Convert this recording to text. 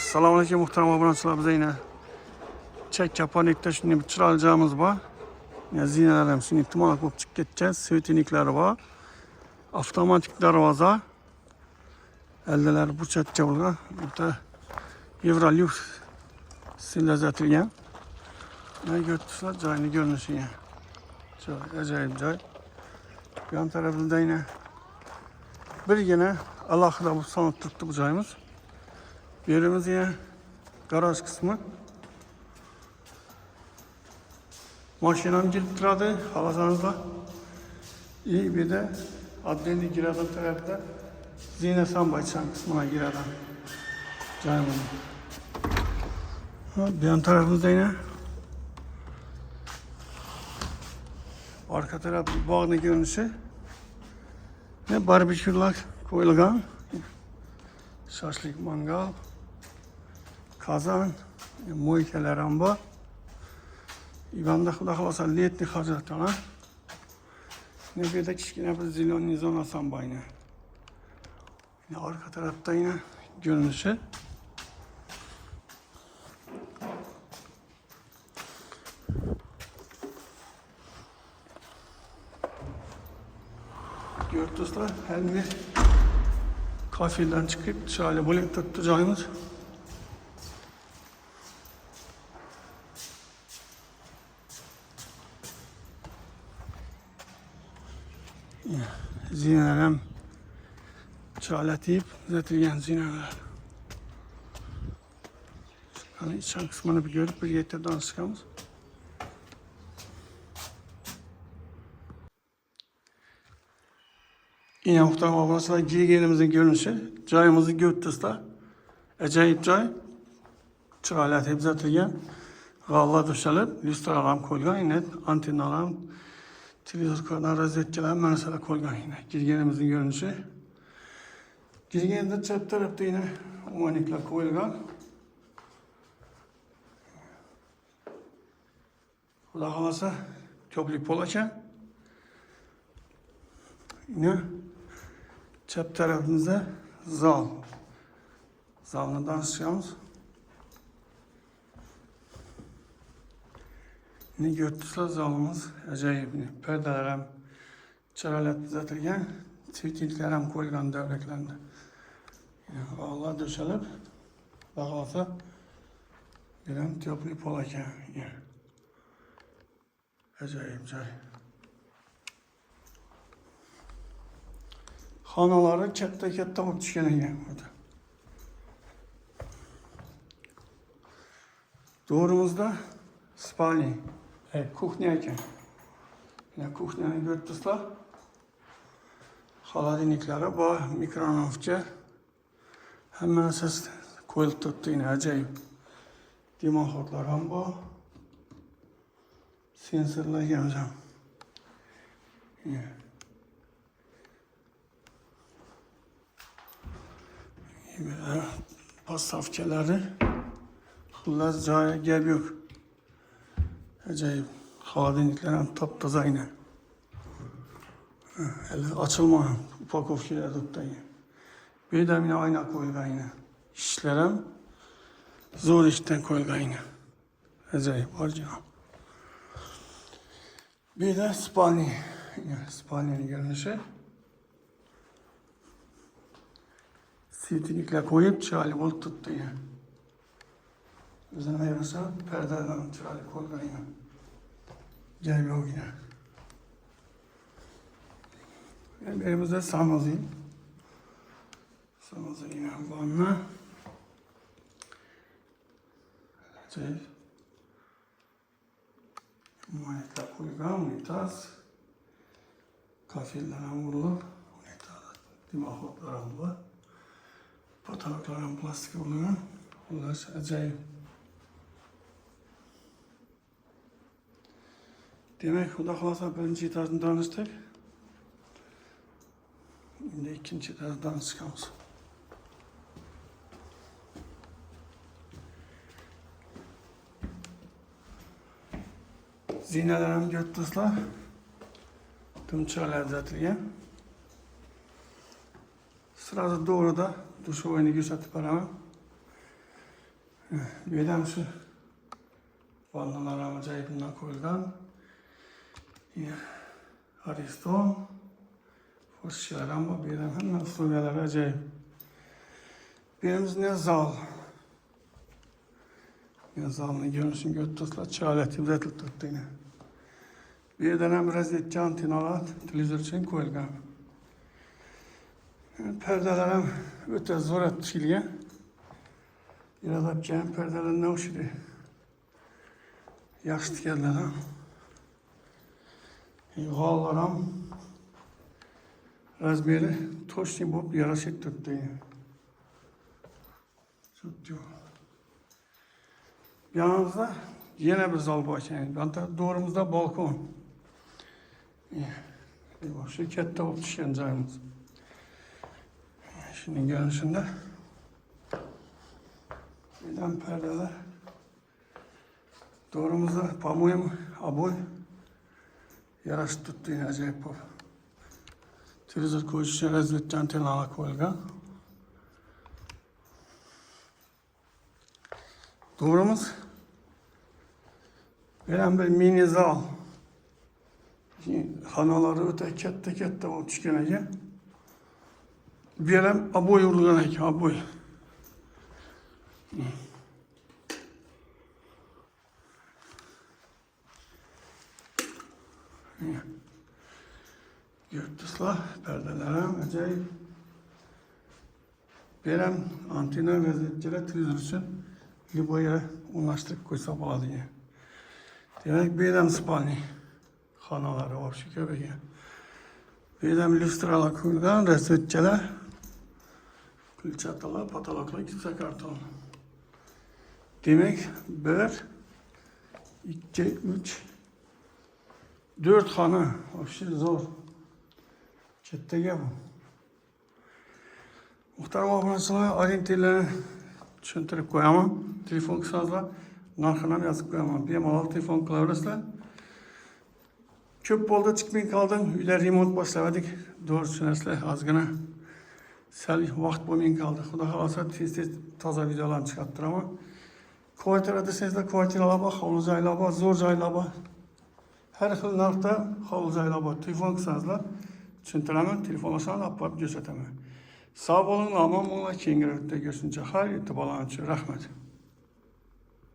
Selamünaleyküm muhterem obunachilar, biza yine chakkaponikda shunday bir chiroyli joyimiz bor. Zinalar ham shunday tumonat bo'lib chiqib ketgan, svetiniklari bor. Avtomatik darvoza. Aldalar burchakcha bo'lgan. Bitta Evrolux sillazlatilgan. Mana ko'rdingizlar joyning ko'rinishini. Joy ajoyib joy. Bu yon tarafida yine birgina alohida bo'lib sonib turibdi bu joyimiz. Bu yerimiz yine garaj kısmı. Maşinam girip turadi, havasanızda. İyi bir de adliyeli giradan tarafta Zine Sambayçan kısmına giradan. Caymanın. Bir yan tarafımızda yine arka taraf bağın görünüşü. Ne barbeküler koyulgan. Şaşlık mangal. Kazan, moykeler amba. İvanda xudo xolasa letni hojatxona. Ne bir de kichkina bir zilonli zona sambayni. Yine arka tarafta yine görünüşü. Gördüğünüzler her bir kafilden çıkıp şöyle böyle tutacağımız zinalar ham çoğalatib uzatilgan zinalar. Hani ichki qismini bir görüp bir yerdan chiqamiz. Yine muhtemelen obunachilar girganimizning görünüşü. Joyimizni ko'rdingizlar. Ajoyib joy. Chiroylatib uzatilgan. G'alla dushalib, lyustralar ham qo'yilgan, yine antennalar ham televizor ko'rgan rozetkalar narsalar qo'yilgan yine. Girganimizning görünüşü. Girganda chap tarafda yine umoniklar qo'yilgan. Xudo xolasa ko'plik bo'lakan. Yine chap tarafımızda zal. Zalını danışacağımız. Yine gördüğünüz zalımız acayip. Perdeler hem çıralat düzeltilgen. Çiftlikler hem koyulgan devreklendi. Allah döşelip bağlasa bir hem toplayıp olacak. Acayip joy. Xonaları katta bo'lib tushgan ekan burada. Doğrumuzda spalni, kuxnya ekan. Yine kuxnyani ko'rdingizlar. Xolodilniklari bor, mikronovka. Hamma narsasi qo'yilib turibdi, yine ajoyib. Dimoxodlar ham bor. Sensorlar ham. Pastavkaları xullas joyi gap yo'q. Ajoyib. Xolodilniklar ham top-toza yine. Hali ochilmagan upakovkalar turibdi. Bu yerda yine oyna qo'yilgan yine. Ishlar ham zo'r ishdan qo'yilgan yine. Ajoyib, orijinal. Bu yerda spalni. Spalnining görünüşü. Sivtinikler koyup çıralı bol tuttu yine. Üzerine yarısı perdeden çıralı koygan yine. Geliyor yine. Benim elimizde sanmazıyım. Sanmazı yine vanna. Manetler koygan, unitaz. Kafirlere vurulur. Unitaz. Dimağlıklara vurulur. Fotoğraflarım plastik oluyor. Bunlar acayip. Demek Xudo xolasa birinchi etazni tanishdik. Endi ikkinchi etazdan chiqamiz. Zinalar ham ko'rdingizlar. Tumchoqlar uzatilgan. Sırası doğru da duşu oyunu gösterip beraber. Bu yerden şu vannalar acayibından koyulgan. Yine Ariston. Hoşçakalın ama bu yerden hemen suyyalar acayip. Birimiz ne zal. Ne zalını görürsün götürsüler. Çaleti üretilip tuttu yine. Bir yerden hem rezetçi antinalar televizör için koyulgan. Perdeler hem öte zor etmişliğe. Biraz yapacağım perdeler ne hoş idi. Yaxşı geldiler ha. Yağlarım razmeri toşni bulup yaraşık tuttu yine. Tutuyor. Yanımızda yine bir zal başlayın. Doğrumuzda balkon. Şirkette olup düşen cayımız. Şimdi görünüşünde birden perdeler. Doğrumuzda pamuğum, aboy yaraşık tuttu yine acayip bu. Televizör koyucu için rezvetçi antenala koyulgan. Doğrumuz bir mini zal. Hanaları öte kette olup düşkenece. Bir yerim aboy vurulgan eki, aboy. Gördüsler, perdelerim acayip. Berem antena rezetçiler televizyon için liboya unlaştırıp koysa baladı yine. Demek berem spalni kanaları var şu köpeğe. Berem lüstralar koyulgan rezetçiler. Külçatalar, patalaklar, kimse karton. Demek 1, 2, 3, 4 xana. Hoşçi zor. Çettege bu. Muhtarım abonasilar orientirlerini tushuntirib qo'yaman. Telefon qilsangizlar narxini ham yozib qo'yaman. Bemalol telefon qilaverasizlar. Ko'p bo'ldi chiqmay qoldim. Uyda remont boshladik. Doğru tushunasizlar. Ozgina sal vaqt bo'lmay qoldi. Xudo xolasa tez toza videolarni chiqarib turaman. Kvartira desangizlar, kvartiralar bor, hovli joylar bor, zo'r joylar bor. Har xil narxda hovli joylar bor. Telefon qilsangizlar tushuntiraman. Telefonlasanglar olib borib ko'rsataman. Sağ olun, aman olun, keyingi videoda görüşünce hayır, etibarlarınız için rahmet.